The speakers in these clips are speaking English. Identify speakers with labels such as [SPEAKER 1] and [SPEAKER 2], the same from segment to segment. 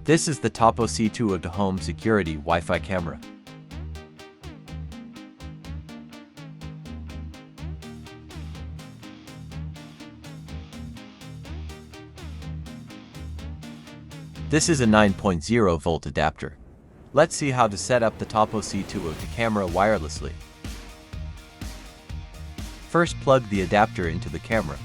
[SPEAKER 1] This is the Tapo C202 Home Security Wi-Fi camera. This is a 9.0 volt adapter. Let's see how to set up the Tapo C202 camera wirelessly. First, plug the adapter into the camera.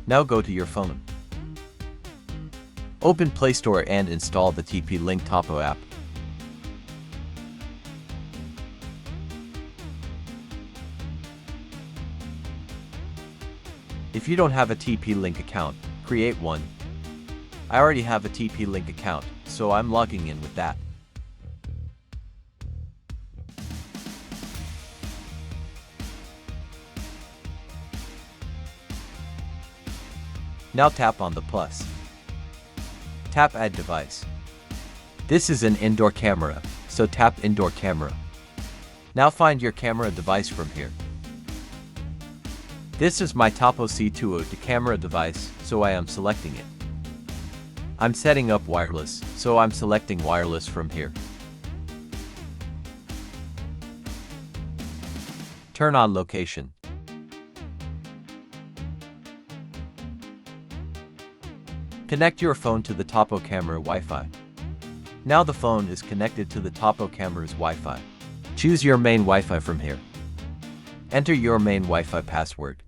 [SPEAKER 1] Now go to your phone. Open Play Store and install the TP-Link Tapo app. If you don't have a TP-Link account, create one. I already have a TP-Link account, so I'm logging in with that. Now tap on the plus. Tap Add Device. This is an indoor camera, so tap Indoor Camera. Now find your camera device from here. This is my Tapo C202 camera device, so I am selecting it. I'm setting up wireless, so I'm selecting wireless from here. Turn on location. Connect your phone to the Tapo camera Wi-Fi. Now the phone is connected to the Tapo camera's Wi-Fi. Choose your main Wi-Fi from here. Enter your main Wi-Fi password.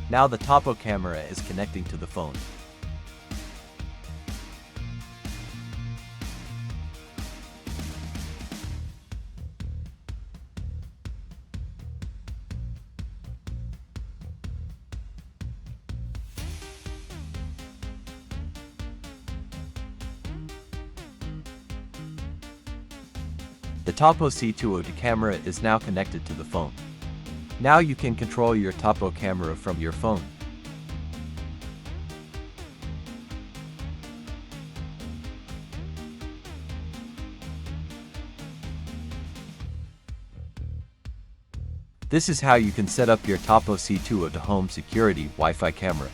[SPEAKER 1] Now the Tapo camera is connecting to the phone. The Tapo C202 camera is now connected to the phone. Now you can control your Tapo camera from your phone. This is how you can set up your Tapo C202 home security Wi-Fi camera.